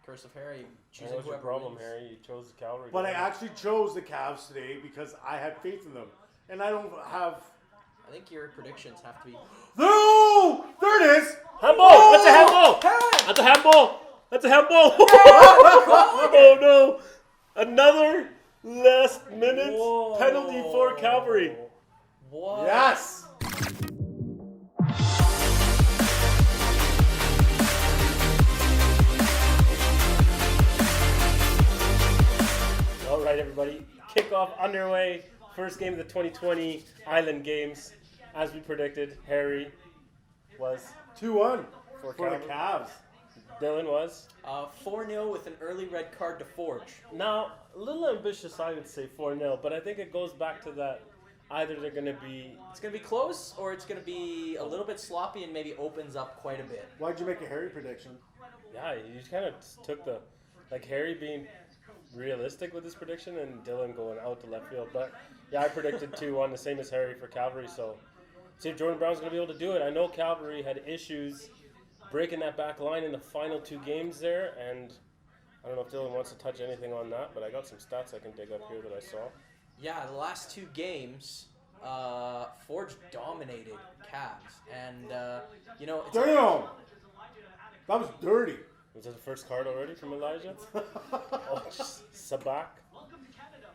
Curse of Harry. Choosing what's your problem, Harry? You chose the Cavalry. But I actually chose the Cavs today because I had faith in them. And I don't have... I think your predictions have to be... No! There it is! Handball! Oh! That's a handball! That's a handball! That's a handball! Oh no! Another last minute penalty for Cavalry. What? Yes! Alright everybody, kickoff underway. First game of the 2020 Island Games. As we predicted, Harry was 2-1 for the Cavs. Dylan was 4-0 with an early red card to Forge. Now, a little ambitious, I would say 4-0, but I think it goes back to that either they're going to be... It's going to be close, or it's going to be a little bit sloppy and maybe opens up quite a bit. Why'd you make a Harry prediction? Yeah, you kind of took the... Like, Harry being realistic with his prediction and Dylan going out to left field. But, yeah, I predicted 2-1, the same as Harry for Cavalry, so... See if Jordan Brown's going to be able to do it. I know Cavalry had issues breaking that back line in the final two games there, and I don't know if Dylan wants to touch anything on that, but I got some stats I can dig up here that I saw. Yeah, the last two games, Forge dominated Cavs, and you know. Damn! That was dirty. Was that the first card already from Elijah? Oh, just Sabak. Welcome to Canada,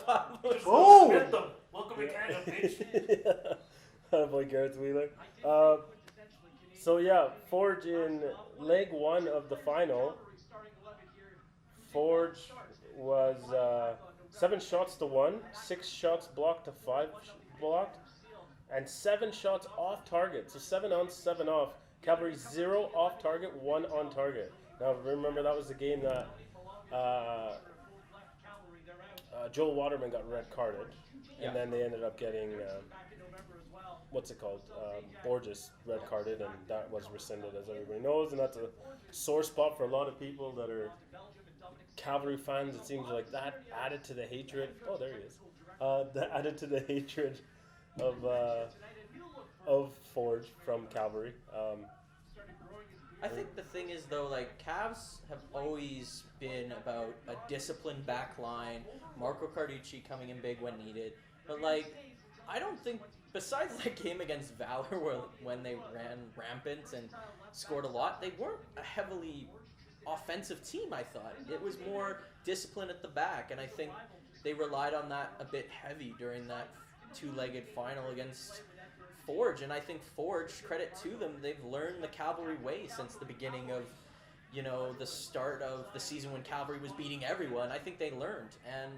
Pablo. Oh! Welcome to Canada, bitch. Yeah. Boy, Garrett Wheeler. So yeah, Forge in leg one of the final. Forge was 7 shots to 1, 6 shots blocked to 5 blocked, and 7 shots off target. So 7 on, 7 off. Cavalry 0 off target, 1 on target. Now remember that was the game that Joel Waterman got red carded, and then they ended up getting what's it called? Borges red carded, and that was rescinded, as everybody knows, and that's a sore spot for a lot of people that are Cavalry fans. It seems like that added to the hatred. Oh, there he is. That added to the hatred of Forge from Cavalry. I think the thing is, though, like, Cavs have always been about a disciplined back line, Marco Carducci coming in big when needed. But, like, I don't think, besides that game against Valor when they ran rampant and scored a lot, they weren't a heavily offensive team, I thought. It was more discipline at the back, and I think they relied on that a bit heavy during that two-legged final against Forge, and I think Forge, credit to them, they've learned the Cavalry way since the beginning of, you know, the start of the season when Cavalry was beating everyone. I think they learned, and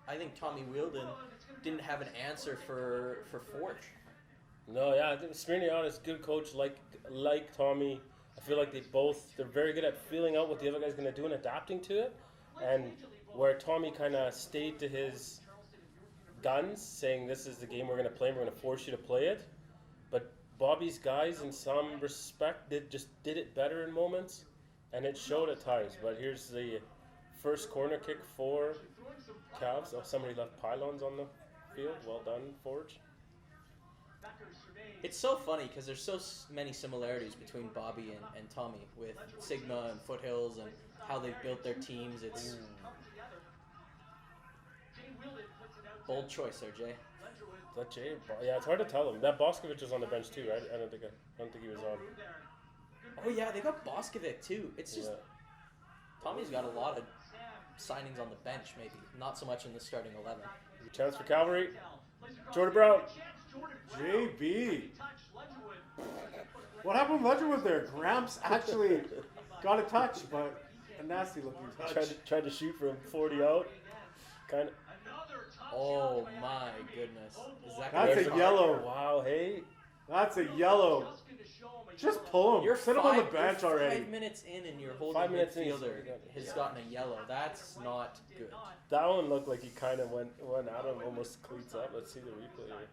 I think Tommy Wheeldon didn't have an answer for Forge. No, yeah, I think Smirnion is a good coach like Tommy. I feel like they're very good at feeling out what the other guy's going to do and adapting to it, and where Tommy kind of stayed to his guns, saying this is the game we're going to play and we're going to force you to play it. But Bobby's guys, in some respect, did it better in moments, and it showed at times. But here's the first corner kick for Cavs. Oh, somebody left pylons on the field. Well done, Forge. It's so funny because there's so many similarities between Bobby and Tommy with Sigma and Foothills and how they've built their teams. It's bold choice there, Jay. Is that Jay? Yeah, it's hard to tell him. That Boscovich was on the bench too, right? I don't think he was on. Oh yeah, they got Boskovic too. It's just Tommy's got a lot of signings on the bench, maybe not so much in the starting 11. Chance for Cavalry. Jordan Brown. JB. What happened with Ledgerwood there? Gramps actually got a touch, but a nasty looking touch. Tried to shoot from 40 out. Kind of. Oh my goodness. That's a yellow. Wow, hey. That's a yellow. Just pull him. Sit him on the bench already. 5 minutes in and your holding midfielder has gotten a yellow. That's not good. That one looked like he kind of went at him almost cleats up. Let's see the replay here.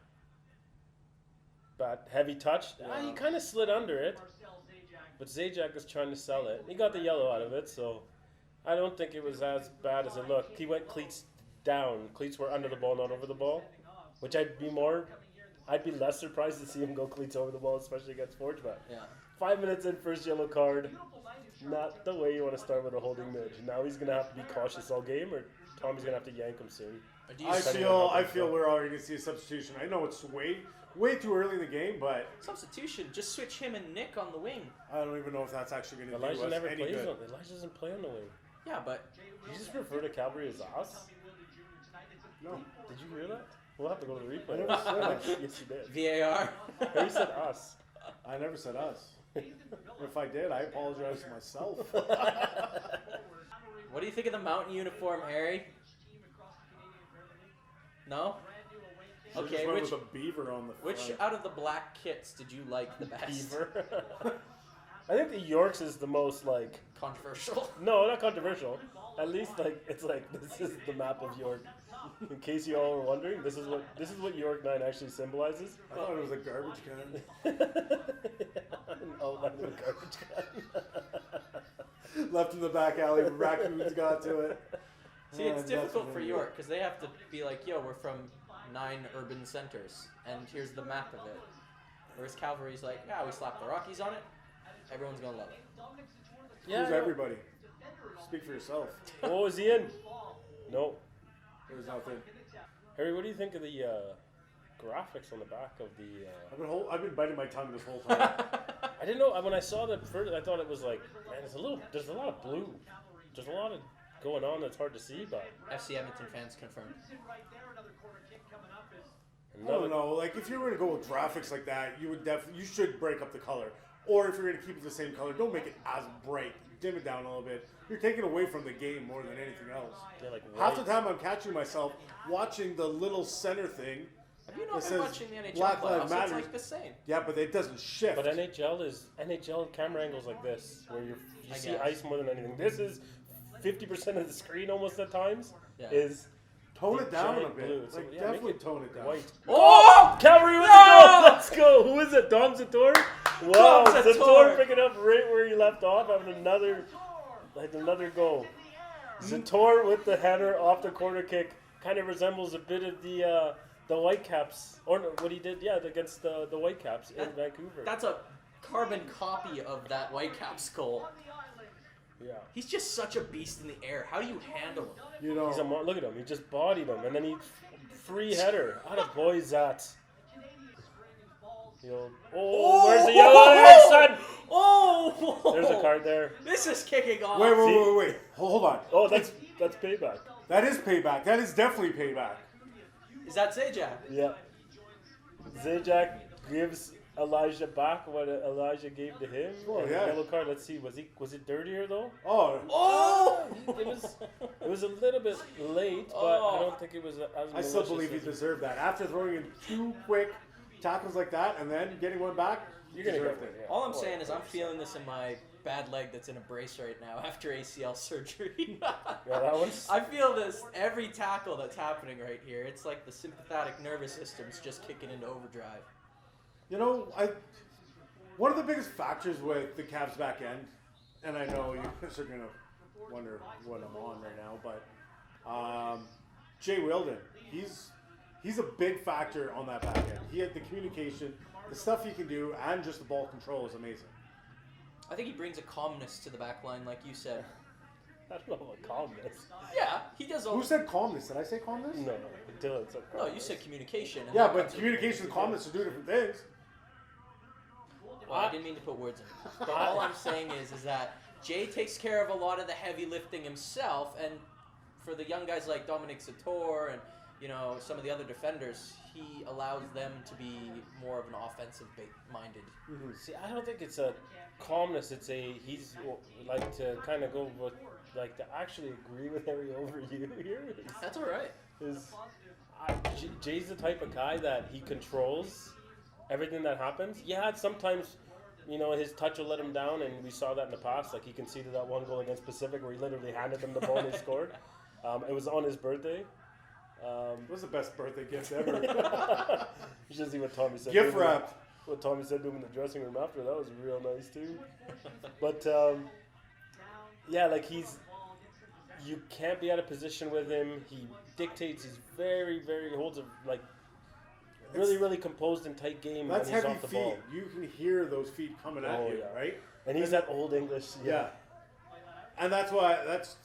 But heavy touch. Yeah. He kind of slid under it. But ZAJAC is trying to sell it. He got the yellow out of it, so I don't think it was as bad as it looked. He went cleats down. Cleats were under the ball, not over the ball, which I'd be more I'd be less surprised to see him go cleats over the ball, especially against Forge. But Yeah. 5 minutes in, first yellow card. Not the way you want to start with a holding mid. Now he's gonna have to be cautious all game, or Tommy's gonna have to yank him soon. Or do you I feel we're already gonna see a substitution. I know it's way too early in the game, but substitution? Just switch him and Nick on the wing. I don't even know if that's actually gonna do Elijah us never any plays good. on. Elijah doesn't play on the wing. Yeah, but Did you just refer to Cavalry as us? No. Did you hear that? We'll have to go to the I replay. never said that. Yes, you did. VAR. Harry said us. I never said us. If I did, I apologize to myself. What do you think of the mountain uniform, Harry? No? Should've Okay, just went which with a beaver on the front. out of the black kits did you like the best? Beaver. I think the Yorks is the most like. Controversial. No, not controversial. At least like it's like this is the map of York. In case you all were wondering, this is what York 9 actually symbolizes. I thought it was a garbage can. Oh, that's a garbage can. Left in the back alley, raccoons got to it. See, it's that's difficult what for it is. York because they have to be like, yo, we're from 9 urban centers, and here's the map of it. Whereas Cavalry's like, yeah, we slapped the Rockies on it. Everyone's gonna love it. Yeah. Who's everybody? Speak for yourself. Oh, is he in? No. There's nothing. Harry, what do you think of the graphics on the back of the? I've been biting my tongue this whole time. I didn't know when I saw that first. I thought it was like, man, there's a lot of blue. There's a lot of going on that's hard to see, but. FC Edmonton fans confirmed. I don't know. Like, if you're going to go with graphics like that, you should break up the color. Or if you're going to keep it the same color, don't make it as bright. Dim it down a little bit. You're taking away from the game more than anything else. Yeah, like Half the time I'm catching myself watching the little center thing. Have you that not been says watching the NHL Black Lives playoffs? It's Matter. like the same. Yeah, but it doesn't shift. But NHL camera angles like this, where you I see guess. ice more than anything. This is 50% of the screen almost at times. Yeah. Is Tone the it down a giant bit. blue. So, Like, yeah, make definitely it tone it down. white. Oh! Cavalry with No! the goal! Let's go! Who is it? Dom ZATOR? Wow, Dom ZATOR ZATOR picking up right where he left off, having another goal. ZATOR with the header off the corner kick kind of resembles a bit of the Whitecaps, or no, what he did, against the Whitecaps in Vancouver. That's a carbon copy of that Whitecaps goal. Yeah. He's just such a beast in the air. How do you handle him? You know, Look at him. He just bodied him, and then he free header. Out of boy, Zat. Where's the yellow there, son? Oh! There's a card there. This is kicking off. wait. Hold on. Oh, that's payback. That is payback. That is definitely payback. Is that ZAJAC? Yeah. ZAJAC gives Elijah back what Elijah gave to him. Oh, and yeah. the yellow card. Let's see. Was it dirtier though? Oh, Oh! It was a little bit late, but I don't think it was as I still malicious believe he as- deserved that. After throwing in 2 quick tackles like that and then getting one back, You're gonna deserved get it. it. All I'm saying is I'm feeling this in my bad leg that's in a brace right now after ACL surgery. Yeah, that one's. I feel this every tackle that's happening right here. It's like the sympathetic nervous system's just kicking into overdrive. You know, one of the biggest factors with the Cavs back end, and I know you guys are going to wonder what I'm on right now, but Jay Wilden, he's a big factor on that back end. He had the communication, the stuff he can do, and just the ball control is amazing. I think he brings a calmness to the back line, like you said. I don't know what calmness. Yeah, he does all. Who said calmness? Did I say calmness? No, Dylan said No, calmness. you said communication. And Yeah, that but comes with- communication and calmness are 2 different things. Well, I didn't mean to put words in. But all I'm saying is that Jay takes care of a lot of the heavy lifting himself, and for the young guys like DOMINICK ZATOR and some of the other defenders, he allows them to be more of an offensive minded. See, I don't think it's a calmness. It's he's like to kind of go with like to actually agree with Harry over you here. That's all right. Jay's the type of guy that he controls everything that happens. Yeah, sometimes his touch will let him down, and we saw that in the past. Like he conceded that one goal against Pacific where he literally handed them the ball and he scored. It was on his birthday. It was the best birthday gift ever. You should see what Tommy said. Gift wrapped. What Tommy said to him in the dressing room after. That was real nice too. But yeah, like you can't be out of position with him. He dictates. He's very, very holds a really composed and tight game when That's he's heavy off the feet. ball. You can hear those feet coming at Oh, you, yeah. right? And he's that old English. Yeah. And that's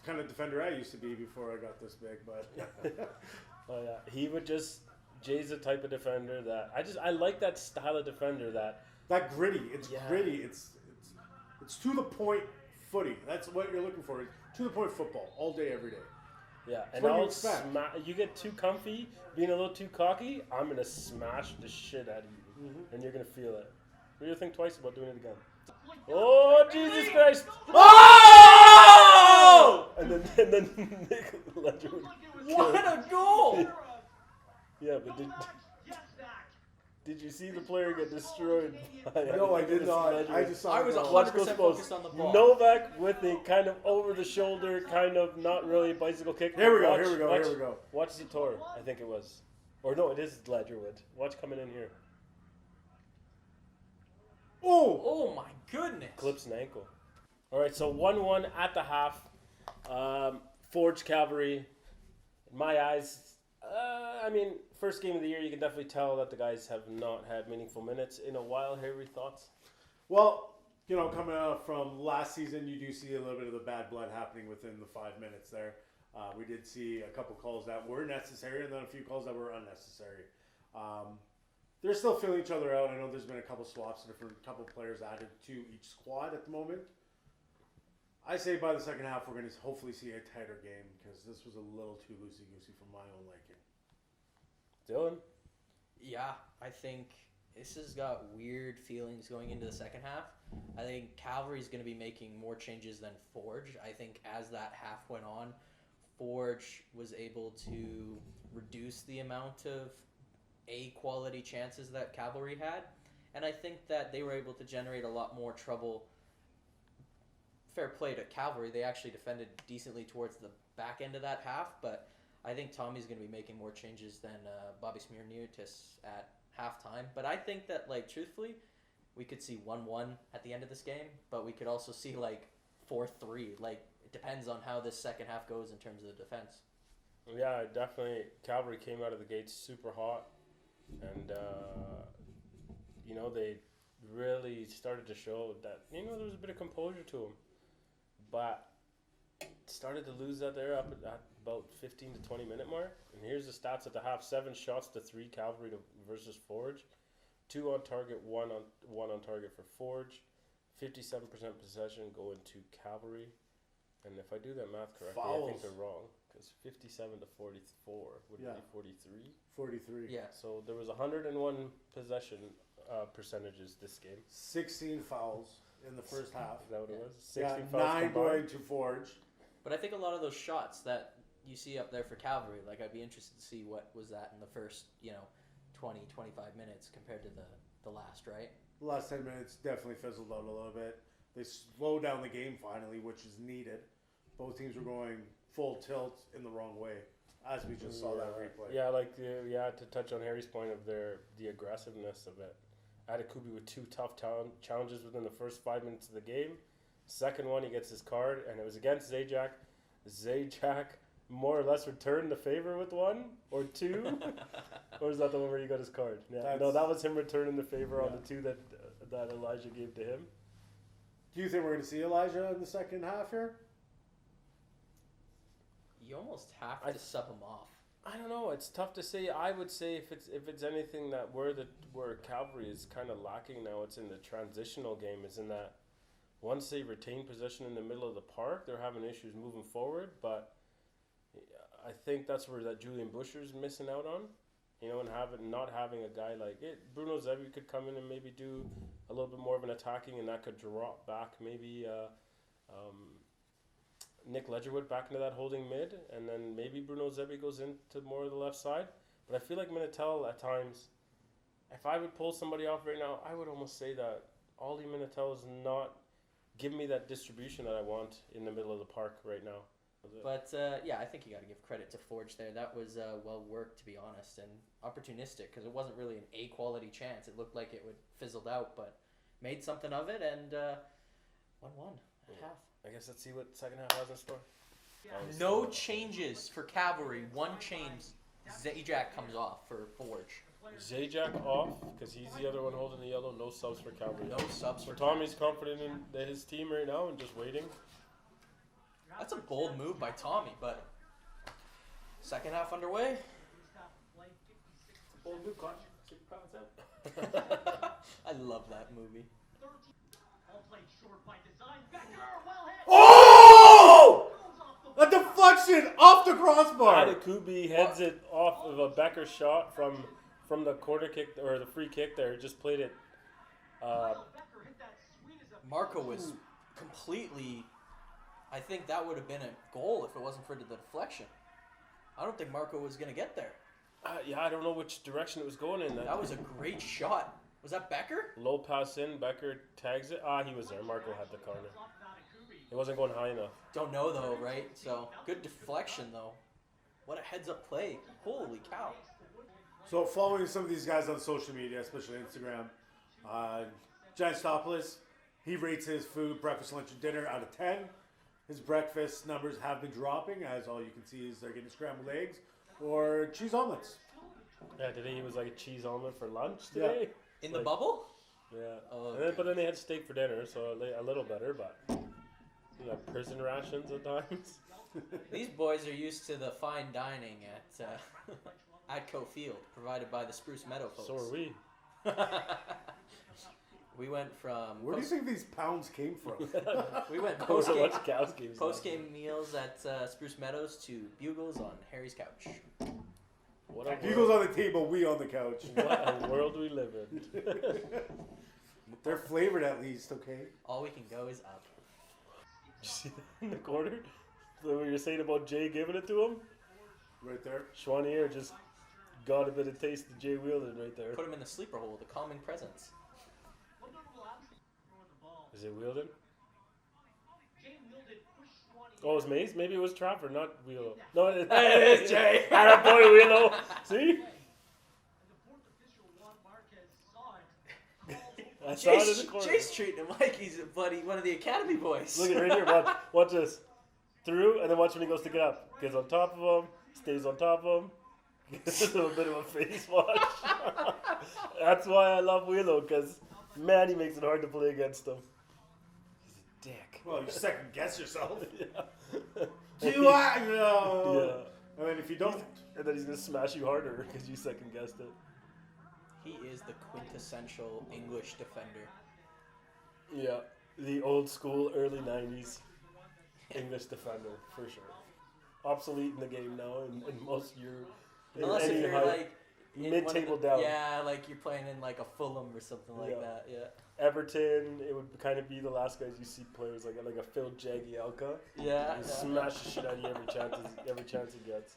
kind of defender I used to be before I got this big, but Oh yeah, he would just. Jay's the type of defender that I like that style of defender that. that gritty. It's Yeah. gritty. It's to the point footy. That's what you're looking for. To the point football all day, every day. Yeah, and what you I'll expect. you get too comfy, being a little too cocky, I'm gonna smash the shit out of you, and you're gonna feel it. You'll think twice about doing it again. Oh Jesus Christ! Oh! And then Nick Ledger would kill What him. a goal! Yeah, but did you see the player get destroyed? No, I did not. I just saw. I was it a go. Watch 100% those posts. focused on the ball. Novak with a kind of over the shoulder, kind of not really bicycle kick. Here we go. Watch- Here we go. watch- Here we go. Watch ZATOR, I think it was. Or no, it is Ledgerwood. Watch coming in here. Oh, Oh my goodness! Clips an ankle. All right, so 1-1 at the half. Forge Cavalry. In my eyes, I mean, first game of the year, you can definitely tell that the guys have not had meaningful minutes in a while. Harry, thoughts? well, coming out from last season, you do see a little bit of the bad blood happening within the 5 minutes there. We did see a couple calls that were necessary and then a few calls that were unnecessary. They're still filling each other out. I know there's been a couple swaps and a couple players added to each squad at the moment. I say by the second half, we're going to hopefully see a tighter game because this was a little too loosey-goosey for my own liking. Dylan? Yeah, I think this has got weird feelings going into the second half. I think Cavalry's going to be making more changes than Forge. I think as that half went on, Forge was able to reduce the amount of A-quality chances that Cavalry had. And I think that they were able to generate a lot more trouble. Fair play to Cavalry. They actually defended decently towards the back end of that half, but I think Tommy's going to be making more changes than Bobby Smirniutis at halftime. But I think that, truthfully, we could see 1-1 at the end of this game, but we could also see, 4-3. It depends on how this second half goes in terms of the defense. Yeah, definitely. Cavalry came out of the gates super hot, and they really started to show that there was a bit of composure to them, but started to lose that there up at about 15 to 20 minute mark. And here's the stats at the half: 7 shots to 3 Cavalry versus Forge, 2 on target, 1 on target for Forge, 57% possession going to Cavalry. And if I do that math correctly, I think Fouls. they're wrong, because 57 to 44 would Yeah. be 43. 43. Yeah. So there was 101 possession percentages this game. 16 fouls in the first half. Is that what it was? Yeah, 16 fouls 9 combined. going to Forge. But I think a lot of those shots that you see up there for Cavalry, I'd be interested to see what was that in the first, 20, 25 minutes compared to the last, right? The last 10 minutes definitely fizzled out a little bit. They slowed down the game finally, which is needed. Both teams were going full tilt in the wrong way, as we just saw that replay. Yeah, to touch on Harry's point of the aggressiveness of it. ADEKUGBE with 2 tough challenges within the first 5 minutes of the game. Second one, he gets his card, and it was against ZAJAC. ZAJAC more or less returned the favor with 1 or 2. Or is that the one where he got his card? Yeah, no, that was him returning the favor on the 2 that Elijah gave to him. Do you think we're going to see Elijah in the second half here? You almost have to sub him off. I don't know. It's tough to say. I would say if it's anything that where Cavalry is kind of lacking now, it's in the transitional game. Is in that once they retain possession in the middle of the park, they're having issues moving forward. But I think that's where that Julian Busher's missing out on. And not having a guy like it. Bruno Zevi could come in and maybe do a little bit more of an attacking, and that could drop back maybe Nick Ledgerwood back into that holding mid, and then maybe Bruno Zebi goes into more of the left side. But I feel like Minitel at times, if I would pull somebody off right now, I would almost say that Ollie Minitel is not giving me that distribution that I want in the middle of the park right now. But, I think you got to give credit to Forge there. That was well worked, to be honest, and opportunistic, because it wasn't really an A-quality chance. It looked like it would fizzled out, but made something of it, and 1-1 at half. I guess let's see what second half has in store. No changes for Cavalry. 1 change. ZAJAC comes off for Forge. ZAJAC off because he's the other one holding the yellow. No subs for Cavalry. No subs for Tommy's confident in his team right now and just waiting. That's a bold move by Tommy, but second half underway. Bold move, Con. Keep your pounds out. I love that movie. Oh! A deflection off the crossbar. ADEKUGBE heads it off of a BEKKER shot from the corner kick or the free kick there. Just played it. Marco was completely. I think that would have been a goal if it wasn't for the deflection. I don't think Marco was going to get there. Yeah, I don't know which direction it was going in. That was a great shot. Was that BEKKER? Low pass in, BEKKER tags it. He was there. Marco had the corner. It wasn't going high enough. Don't know though, right? So good deflection though. What a heads-up play! Holy cow! So following some of these guys on social media, especially Instagram, Giant Stopless, he rates his food, breakfast, lunch, and dinner out of 10. His breakfast numbers have been dropping, as all you can see is they're getting scrambled eggs or cheese omelets. Yeah, today he was like a cheese omelet for lunch today. In the bubble? Yeah. Oh, And then, but then they had steak for dinner, so a little better, but you know, prison rations at times. These boys are used to the fine dining at ADEKUGBE Field, provided by the Spruce Meadow folks. So are we. We went from Where do you think these pounds came from? we went Go to watch post-game, Cows games. post-game meals at Spruce Meadows to Bugles on Harry's couch. What a Bugles world, on the table, we on the couch. what a world we live in. They're flavored at least, okay? All we can go is up. Did you see that in the corner? What you're saying about Jay giving it to him? Right there. Schwanier just got a bit of taste of Jay Wheeldon right there. Put him in the sleeper hole, the calming presence. Is it Wheeldon? Oh, it's Mace? Maybe it was Trafford, not Wheelo. No, it is Jay. Atta boy, Wheelo. See? I saw it in the corner. Jay's treating him like he's a buddy, one of the academy boys. Look at right here. Watch this. Through, and then watch when he goes to get up. Gets on top of him, stays on top of him. Gets a little bit of a face wash. That's why I love Wheelo, because, man, he makes it hard to play against him. He's a dick. Well, you second guess yourself. Yeah. Do I? No. Yeah. And then if you don't, And then he's going to smash you harder because you second guessed it. He is the quintessential English defender. Yeah. The old school, early 90s English defender, for sure. Obsolete in the game now in most Unless if you're like in mid-table one of the- down. Yeah, like you're playing in like a Fulham or something like Yeah. that. Yeah. Everton, it would kind of be the last guys you see players like a Phil Jagielka. Yeah. He yeah. smash the shit out of you every chance he gets.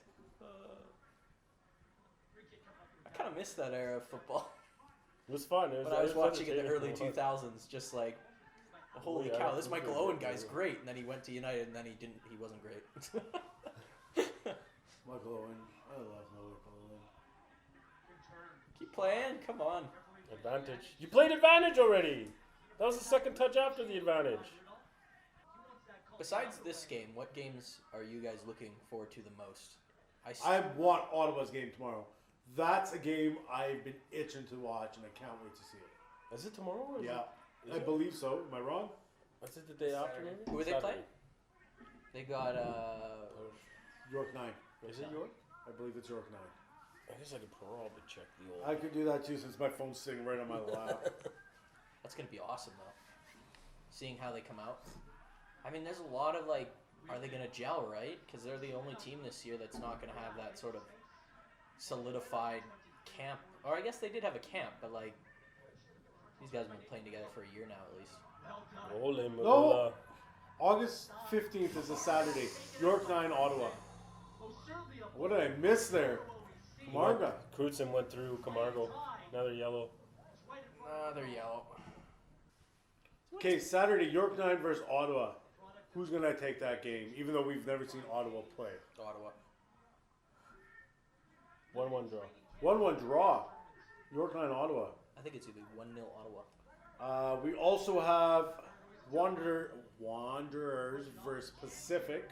I kind of miss that era of football. It was fun. When I was watching in the early entertaining. 2000s, just like, holy Yeah, cow, this it was Michael very Owen good, guy's very great, and then he went to United, and then he wasn't great. Michael Owen. I love Michael Owen. Keep playing, come on. Advantage. You played advantage already. That was the second touch after the advantage. Besides this game, what games are you guys looking forward to the most? I want Ottawa's game tomorrow. That's a game I've been itching to watch, and I can't wait to see it. Is it tomorrow? Or is Yeah, Is I it? believe so. Am I wrong? Is it the day after? Maybe? Who are they Saturday. playing? They got York 9. Is it York? I believe it's York 9. I guess I could probably check the old. I could do that too since my phone's sitting right on my lap. That's gonna be awesome though. Seeing how they come out. I mean, there's a lot of like, are they gonna gel, right? Because they're the only team this year that's not gonna have that sort of solidified camp. Or I guess they did have a camp, but like these guys have been playing together for a year now at least. Ole No. Mavila. August 15th is a Saturday. York 9, Ottawa. What did I miss there? Camarga. Crutzen went through Camargo. Another yellow. They're yellow. Okay, Saturday, York 9 versus Ottawa. Who's going to take that game, even though we've never seen Ottawa play? Ottawa. 1-1 draw. 1-1 draw. York 9, Ottawa. I think it's gonna be 1-0 Ottawa. We also have Wanderers versus Pacific.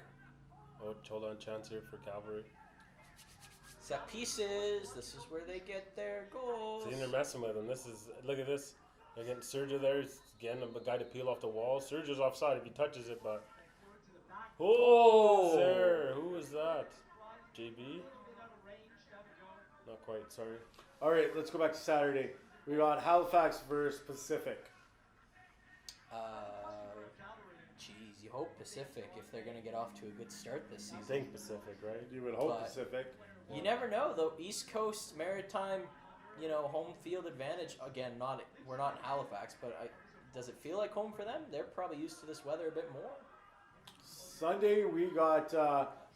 Oh, hold on, chance here for Cavalry. Set pieces. This is where they get their goals. See, they're messing with him. Look at this. They're getting Sergio there. He's getting a guy to peel off the wall. Sergio's offside if he touches it, but. Oh, there. Who was that? JB? Not quite, sorry. All right, let's go back to Saturday. We got Halifax versus Pacific. Geez, you hope Pacific if they're going to get off to a good start this season. I think Pacific, right? You would hope But Pacific. You never know, though. East Coast Maritime, home field advantage. Again, we're not in Halifax, but does it feel like home for them? They're probably used to this weather a bit more. Sunday, we got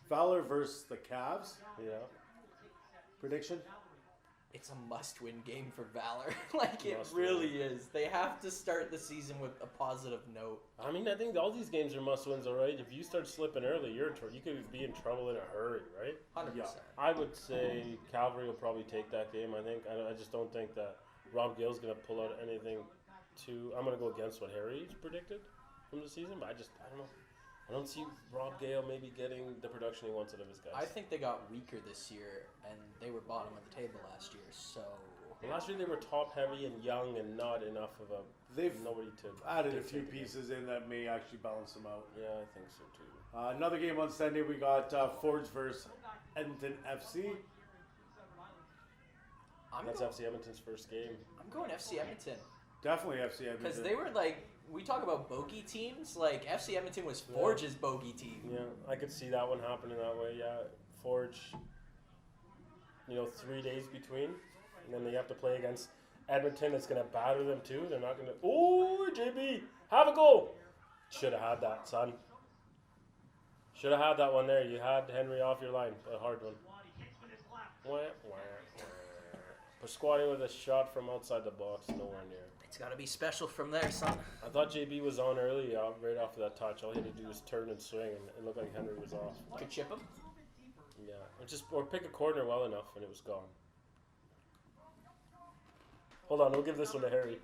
Valor versus the Cavs. Yeah. Prediction? It's a must-win game for Valor. It Must really is. They have to start the season with a positive note. I mean, I think all these games are must-wins, all right? If you start slipping early, you could be in trouble in a hurry, right? 100%. Yeah. I would say Cavalry will probably take that game, I think. I just don't think that Rob Gale's going to pull out anything too... I'm going to go against what Harry's predicted from the season, but I don't know. I don't see Rob Gale maybe getting the production he wants out of his guys. I think they got weaker this year, and they were bottom of the table last year, so... Well, last year they were top-heavy and young and not enough of a... They've nobody to added a few dictate the game. pieces in that may actually balance them out. Yeah, I think so too. Another game on Sunday, we got Forge versus Edmonton FC. That's FC Edmonton's first game. I'm going FC Edmonton. Definitely FC Edmonton. Because they were we talk about bogey teams, FC Edmonton was Forge's bogey team. Yeah, I could see that one happening that way, yeah. Forge, 3 days between, and then they have to play against Edmonton that's going to batter them too. They're not going to... Oh, JB, have a goal! Should have had that, son. Should have had that one there. You had Henry off your line, a hard one. Pasquale with a shot from outside the box, nowhere near. It's got to be special from there, son. I thought JB was on early, right off of that touch. All he had to do was turn and swing, and it looked like Henry was off. Could chip him. Yeah, or pick a corner well enough, and it was gone. Hold on, we'll give this one to Harry.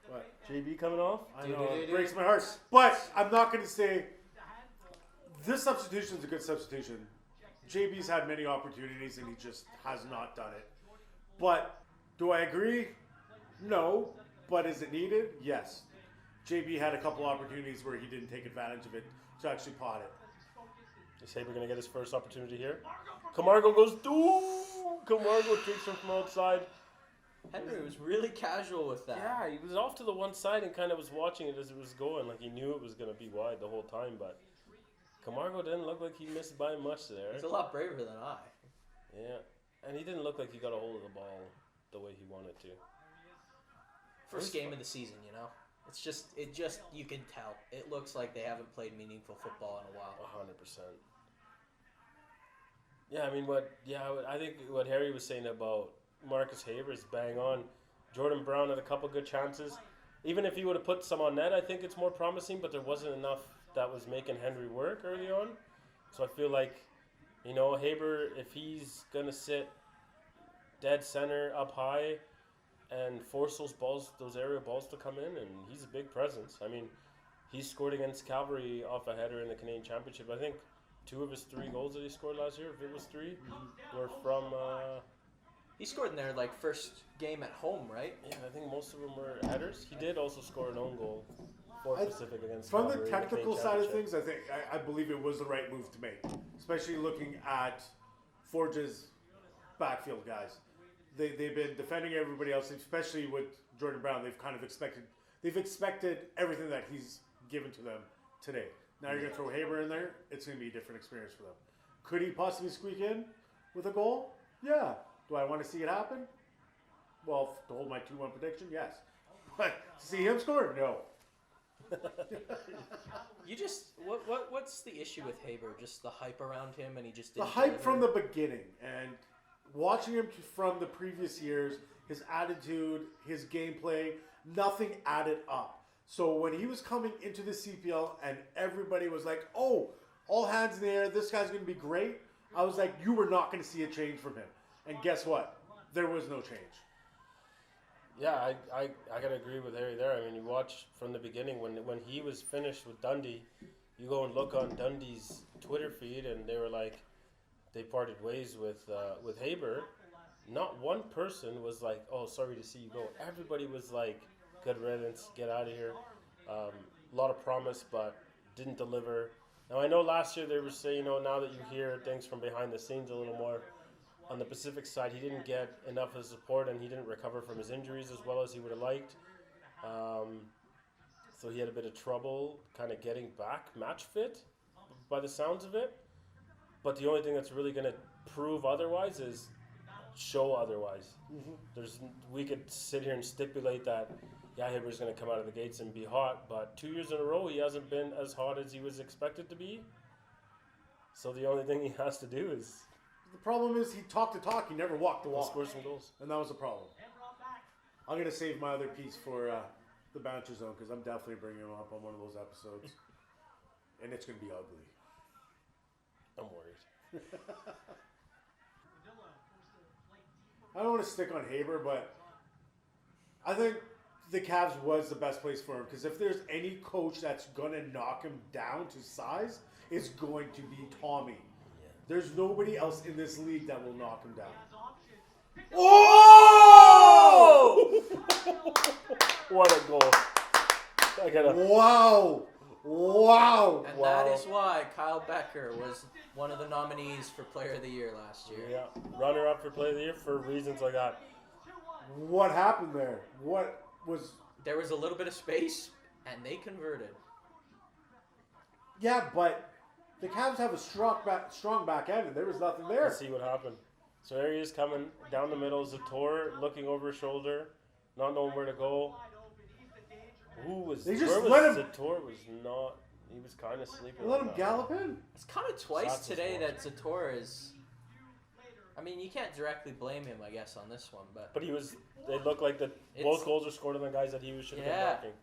What? JB coming off? I know, it breaks my heart. But I'm not going to say... This substitution is a good substitution. JB's had many opportunities, and he just has not done it. But... do I agree? No. But is it needed? Yes. JB had a couple opportunities where he didn't take advantage of it to actually pot it. Is Haber going to get his first opportunity here? Camargo goes, Camargo takes him from outside. Henry was really casual with that. Yeah, he was off to the one side and kind of was watching it as it was going. Like he knew it was going to be wide the whole time, but Camargo didn't look like he missed by much there. He's a lot braver than I. Yeah, and he didn't look like he got a hold of the ball the way he wanted to. First game of the season, It's just, you can tell. It looks like they haven't played meaningful football in a while. 100%. Yeah, I think what Harry was saying about Marcus Haber is bang on. Jordan Brown had a couple good chances. Even if he would have put some on net, I think it's more promising, but there wasn't enough that was making Henry work early on. So I feel like, Haber, if he's going to sit dead center up high and force those area balls to come in, and he's a big presence. I mean, he scored against Cavalry off a header in the Canadian Championship. I think 2 of his 3 goals that he scored last year, if it was 3, were from... He scored in their first game at home, right? Yeah, I think most of them were headers. He did also score an own goal for Pacific against From Cavalry the in technical Canadian side of Championship. things, I believe it was the right move to make, especially looking at Forge's backfield guys. They've been defending everybody else, especially with Jordan Brown. They've expected everything that he's given to them today. Now you're going to throw Haber in there. It's going to be a different experience for them. Could he possibly squeak in with a goal? Yeah. Do I want to see it happen? Well, to hold my 2-1 prediction, yes. But to see him score? No. What's the issue with Haber? Just the hype around him, and he just didn't The hype deliver? from the beginning, and watching him from the previous years, his attitude, his gameplay, nothing added up. So when he was coming into the CPL and everybody was like, oh, all hands in the air, this guy's going to be great, I was like, you were not going to see a change from him. And guess what? There was no change. Yeah, I gotta agree with Harry there. I mean, you watch from the beginning when he was finished with Dundee, you go and look on Dundee's Twitter feed, and they were like, they parted ways with Haber, not one person was like, "Oh, sorry to see you go." Everybody was like, "Good riddance, get out of here." A lot of promise, but didn't deliver. Now I know last year they were saying, now that you hear things from behind the scenes a little more, on the Pacific side, he didn't get enough of support and he didn't recover from his injuries as well as he would have liked. So he had a bit of trouble kind of getting back match fit by the sounds of it. But the only thing that's really going to prove otherwise is show otherwise. We could sit here and stipulate that, yeah, Haber's going to come out of the gates and be hot, but 2 years in a row he hasn't been as hot as he was expected to be. So the only thing he has to do is... The problem is he talked the talk, he never walked the walk. Score some goals. And that was the problem. I'm going to save my other piece for the Bouncer Zone because I'm definitely bringing him up on one of those episodes. And it's going to be ugly. I'm worried. I don't want to stick on Haber, but I think the Cavs was the best place for him because if there's any coach that's going to knock him down to size, it's going to be Tommy. Yeah. There's nobody else in this league that will knock him down. Oh! What a goal. Wow. Wow. And that is why Kyle Bekker was one of the nominees for Player of the Year last year. Yeah, runner-up for Player of the Year for reasons like that. What happened there? There was a little bit of space, and they converted. Yeah, but the Cavs have a strong back end, and there was nothing there. Let's see what happened. So there he is coming down the middle. ZATOR looking over his shoulder, not knowing where to go. ZATOR was not. He was kind of sleeping. Let him gallop in. It's kind of twice today that ZATOR is. I mean, you can't directly blame him, I guess, on this one, but. But he was. They look like both goals were scored on the guys that he should have been blocking.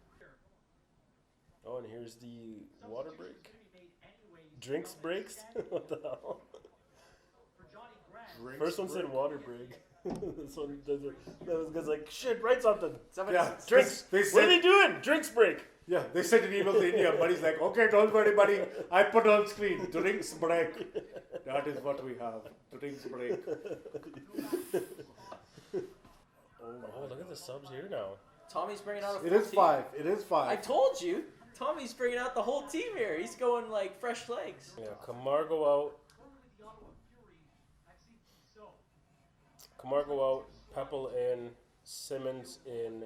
Oh, and here's the water break. Drinks breaks. What the hell? First one said water break. This one doesn't. That was like, shit, write something. Drinks. What are they doing? Drinks break. Yeah, they sent an email to India. Buddy's like, okay, don't worry, buddy. I put on screen. Drinks break. That is what we have. Drinks break. Oh, look at the subs here now. Tommy's bringing out a full It is team. 5. It is 5. I told you. Tommy's bringing out the whole team here. He's going like fresh legs. Yeah, Camargo out. Peppel in. Simmons in.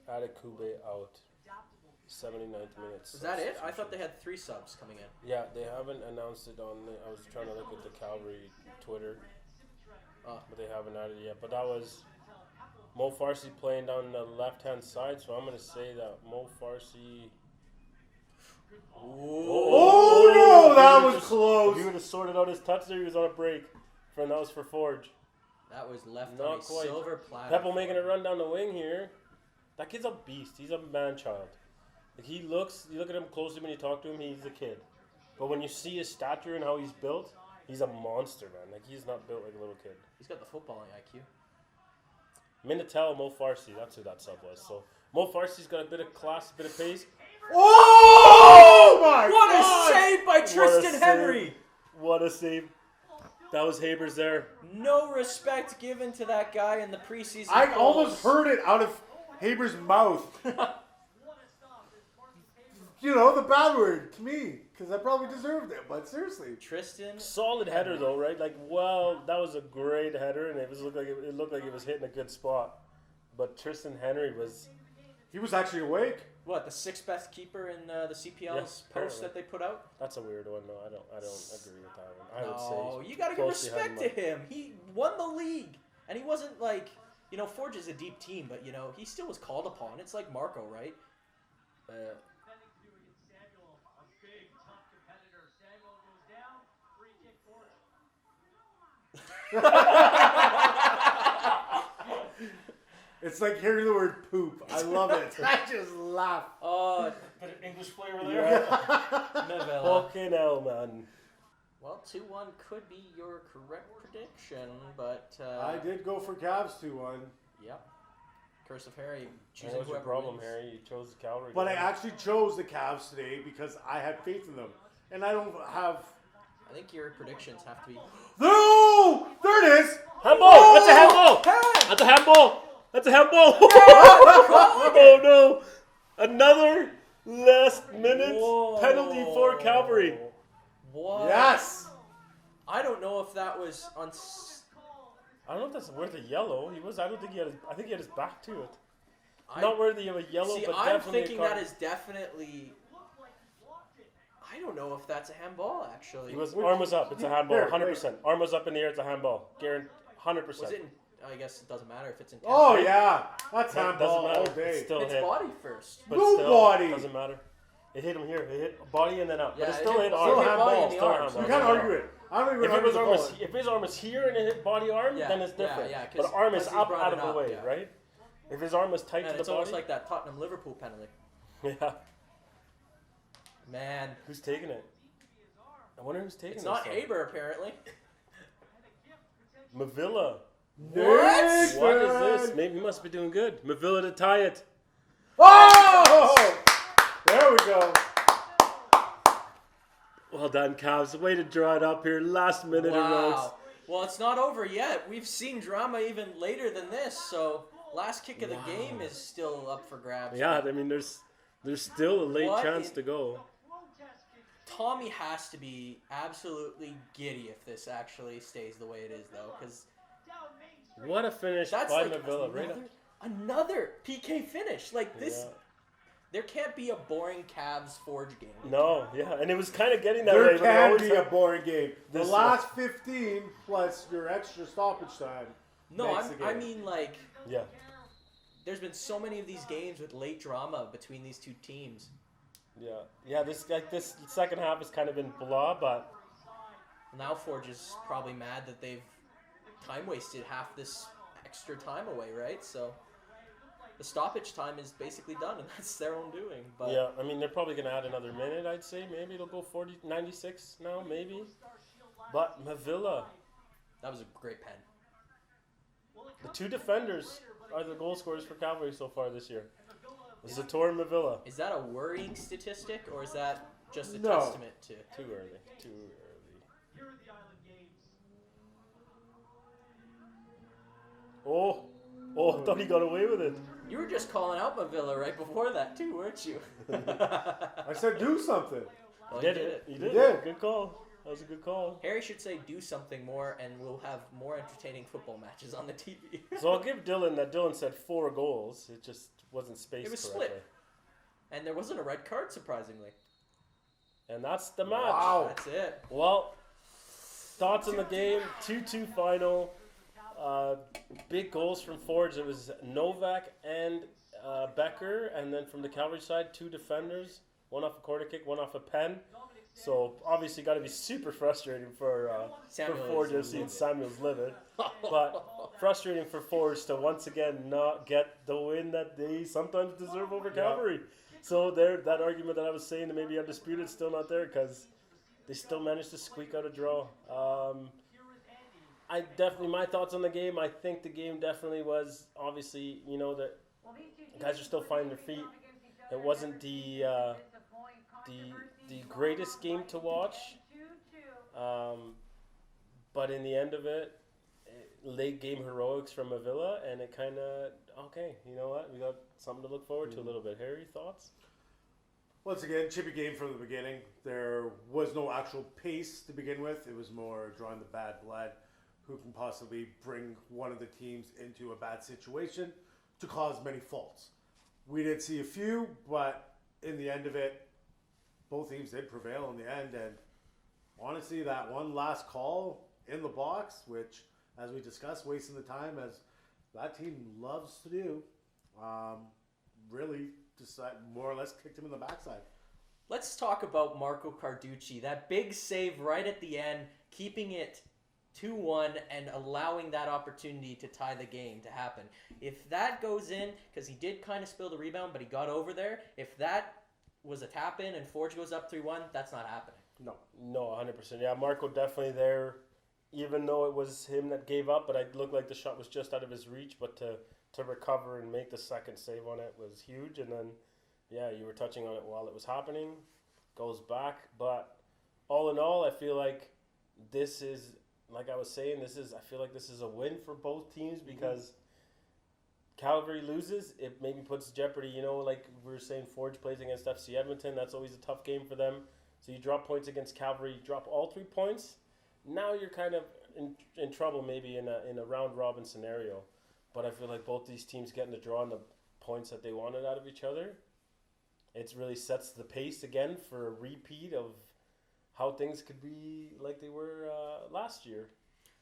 ADEKUGBE out. 79th minutes. Is that it? I thought they had 3 subs coming in. Yeah, they haven't announced it on the... I was trying to look at the Cavalry Twitter. But they haven't added it yet. But that was Mo Farsi playing down the left-hand side. So I'm going to say that Mo Farsi... Oh, no! That was close. He would have sorted out his touch there. He was on a break. And that was for Forge. That was left Not on a quite. silver platter. Peppel making a run down the wing here. That kid's a beast. He's a man-child. Like you look at him closely when you talk to him, he's a kid. But when you see his stature and how he's built, he's a monster, man. Like he's not built like a little kid. He's got the footballing IQ. Minitel, Mo Farsi, that's who that sub was. So Mo Farsi's got a bit of class, a bit of pace. Oh my What God! a save by Tristan Henry! What a save. That was Haber's there. No respect given to that guy in the preseason. I almost heard it out of Haber's mouth. You know, the bad word to me, because I probably deserved it, but seriously. Tristan. Solid header though, right? Like, well, that was a great header, and it looked like it was hitting a good spot. But Tristan Henry was... He was actually awake. What, the 6th best keeper in the CPL's post that they put out? That's a weird one. No, I don't agree with that one. I would No, say you got to give respect to him. He won the league, and he wasn't like, Forge is a deep team, but he still was called upon. It's like Marco, right? It's like hearing the word poop. I love it. I just laugh. Oh, Bit of English flavor there. MAVILA. fucking hell, man. Well, 2-1 could be your correct prediction, but... I did go for Cavs 2-1. Yep. Curse of Harry. That was your problem, Harry. You chose the Cavalry. But I actually chose the Cavs today because I had faith in them. And I don't have I think your predictions have to be. No! There it is! Handball! Oh! That's a handball! Hey! That's a handball! That's a handball! Calling Oh it. no! Another last minute Whoa. penalty for Cavalry. What? Yes! I don't know if that was on. I don't know if that's worth a yellow. He was. I don't think he had. I think he had his back to it. I- Not worthy of a yellow, See, but I'm definitely thinking a card. that is definitely. I don't know if that's a handball actually. He was arm was up. It's a handball. Here, 100%. Arm was up in the air. It's a handball. Guaranteed. 100%. Was it? I guess it doesn't matter if it's in. Oh, yeah. That's That handball doesn't all matter. day. It's still It's hit. body first. But No still, body. Doesn't matter. It hit him here. It hit body and then up. Yeah, but it it still hit- hit still arm. hit body Still in the a arm, handball. so You it can't doesn't argue it. I don't even If argue his the arm was ball. if his arm is here and it hit body arm, Yeah, then it's yeah, different. yeah, but 'cause- arm is 'cause he up brought out it of the up, way, yeah. right? If his arm was tight And to it's the almost body, like that Tottenham Liverpool penalty. yeah. Man, Who's taking it? I wonder who's taking it's this. not one. Haber apparently. MAVILA. Nice, What is man. this? Maybe he must be doing good. MAVILA to tie it. Oh! There we go. Well done, Cavs. Way to draw it up here. Last minute heroics. Wow. Well, it's not over yet. We've seen drama even later than this. So last kick of the game is still up for grabs. Yeah, I mean, there's still a late What chance in- to go. Tommy has to be absolutely giddy if this actually stays the way it is, though, because What a finish that's by like MAVILA. Right up. another PK finish. Like this, Yeah. there can't be a boring Cavs Forge game. No, yeah, and it was kind of getting that There way. But it can always be a had- boring game. The This- last 15 plus your extra stoppage time. No, makes the I game. mean like yeah. there's been so many of these games with late drama between these two teams. Yeah. This second half has kind of been blah, but Now Forge is probably mad that they've time wasted half this extra time away, right? So the stoppage time is basically done, and that's their own doing. But yeah, I mean they're probably gonna add another minute. I'd say maybe it'll go 96 now, maybe. But MAVILA, that was a great pen. the two defenders are the goal scorers for Cavalry so far this year. ZATOR and MAVILA. Is that a worrying statistic, or is that just a No. testament to? Too early. Too early. Oh, I thought he got away with it. You were just calling out MAVILA right before that too, weren't you? I said do something. Well, He he did it. He He did. did. did. Good call. That was a good call. Harry should say do something more, and we'll have more entertaining football matches on the TV. So I'll give Dylan that. Dylan said 4 goals. It just wasn't spaced It was correctly. split. And there wasn't a red card, surprisingly. And that's the match. Wow. That's it. Well, thoughts on the game. 2-2 final. Big goals from Forge. It was NOVAK and BEKKER. And then from the Cavalry side, 2 defenders. One off a corner kick, one off a pen. So obviously got to be super frustrating for Samuel Forge is FC and Samuel's livid. But frustrating for Forge to once again not get the win that they sometimes deserve over Cavalry. So that argument that I was saying that maybe undisputed still not there because they still managed to squeak out a draw. My thoughts on the game. I think the game definitely was obviously that guys are still finding their feet. It wasn't the greatest game to watch, but in the end of it, late game heroics from MAVILA, and it kind of you know what, we got something to look forward to a little bit. Harry, thoughts? Once again, chippy game from the beginning. There was no actual pace to begin with. It was more drawing the bad blood. Who can possibly bring one of the teams into a bad situation to cause many faults? We did see a few, but in the end of it, both teams did prevail in the end. And honestly, that one last call in the box, which, as we discussed, wasting the time as that team loves to do, really just more or less kicked him in the backside. Let's talk about Marco Carducci. That big save right at the end, keeping it 2-1 and allowing that opportunity to tie the game to happen. If that goes in, because he did kind of spill the rebound, but he got over there, if that was a tap in and Forge goes up 3-1, that's not happening. No, 100%. Yeah, Marco definitely there, even though it was him that gave up, but it looked like the shot was just out of his reach, but to recover and make the second save on it was huge. And then, yeah, you were touching on it while it was happening, goes back. But all in all, I feel like this is, like I was saying, I feel like this is a win for both teams because Cavalry loses, it maybe puts jeopardy, like we were saying, Forge plays against FC Edmonton, that's always a tough game for them. So you drop points against Cavalry, you drop all 3 points, now you're kind of in trouble maybe in a round robin scenario. But I feel like both these teams getting to draw on the points that they wanted out of each other, it really sets the pace again for a repeat of how things could be like they were last year.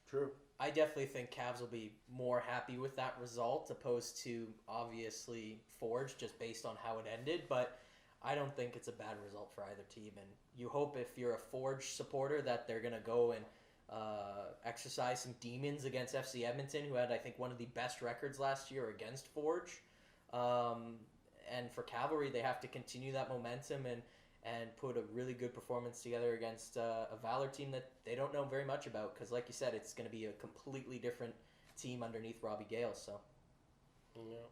True. I definitely think Cavs will be more happy with that result opposed to obviously Forge just based on how it ended, but I don't think it's a bad result for either team, and you hope if you're a Forge supporter that they're going to go and exercise some demons against FC Edmonton, who had, I think, one of the best records last year against Forge. And for Cavalry, they have to continue that momentum and put a really good performance together against a Valor team that they don't know very much about. Because, like you said, it's going to be a completely different team underneath Robbie Gale. So, yeah.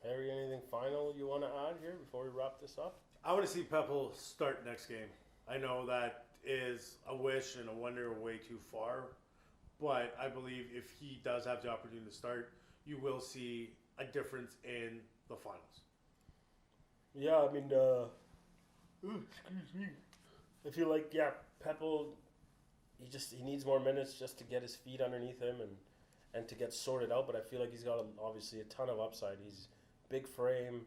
Harry, anything final you want to add here before we wrap this up? I want to see Peppel start next game. I know that is a wish and a wonder way too far, but I believe if he does have the opportunity to start, you will see a difference in the finals. Yeah, I mean, excuse me. I feel like, Peppel, he needs more minutes just to get his feet underneath him and to get sorted out, but I feel like he's got obviously a ton of upside. He's big frame,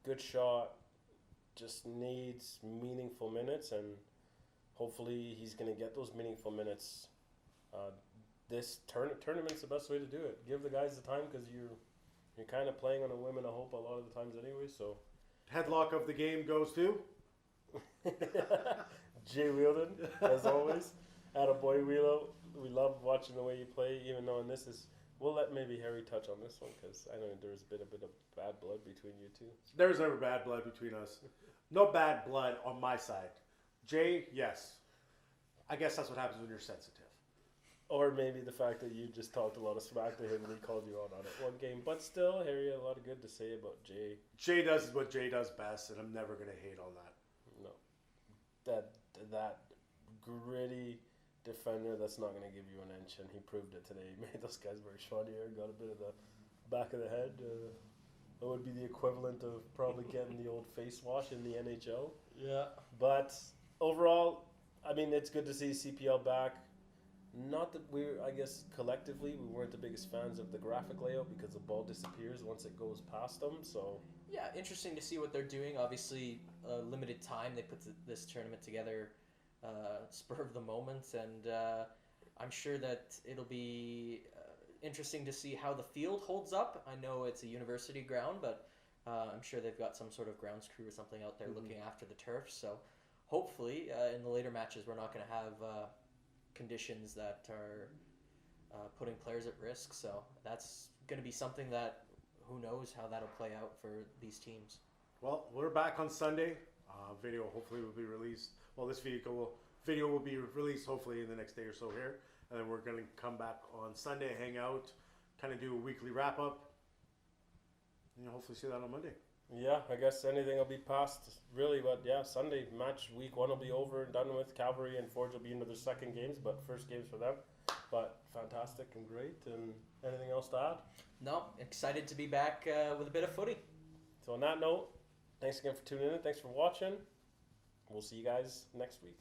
good shot, just needs meaningful minutes, and hopefully he's going to get those meaningful minutes. This tournament's the best way to do it. Give the guys the time because you're kind of playing on a whim and a hope a lot of the times anyway, so... Headlock of the game goes to Jay Wheeldon, as always. Attaboy Wheelo. We love watching the way you play, even though we'll let maybe Harry touch on this one because I know there's a bit of bad blood between you two. There was never bad blood between us. No bad blood on my side. Jay, yes. I guess that's what happens when you're sensitive. Or maybe the fact that you just talked a lot of smack to him and he called you out on it one game. But still, Harry had a lot of good to say about Jay. Jay does what Jay does best, and I'm never going to hate on that. No. That gritty defender that's not going to give you an inch, and he proved it today. He made those guys wear short here, got a bit of the back of the head. That would be the equivalent of probably getting the old face wash in the NHL. Yeah. But overall, I mean, it's good to see CPL back. Not that I guess collectively we weren't the biggest fans of the graphic layout because the ball disappears once it goes past them. So yeah, interesting to see what they're doing. Obviously, limited time. They put this tournament together, spur of the moment, and I'm sure that it'll be interesting to see how the field holds up. I know it's a university ground, but I'm sure they've got some sort of grounds crew or something out there looking after the turf. So hopefully, in the later matches, we're not going to have conditions that are putting players at risk. So that's going to be something that who knows how that'll play out for these teams. Well, we're back on Sunday. Video hopefully will be released. Well, this video will be released hopefully in the next day or so here. And then we're going to come back on Sunday, hang out, kind of do a weekly wrap-up. And you'll hopefully see that on Monday. Yeah, I guess anything will be passed, really. But yeah, Sunday match week 1 will be over and done with. Cavalry and Forge will be into their second games, but first games for them. But fantastic and great. And anything else to add? No, excited to be back with a bit of footy. So on that note, thanks again for tuning in. Thanks for watching. We'll see you guys next week.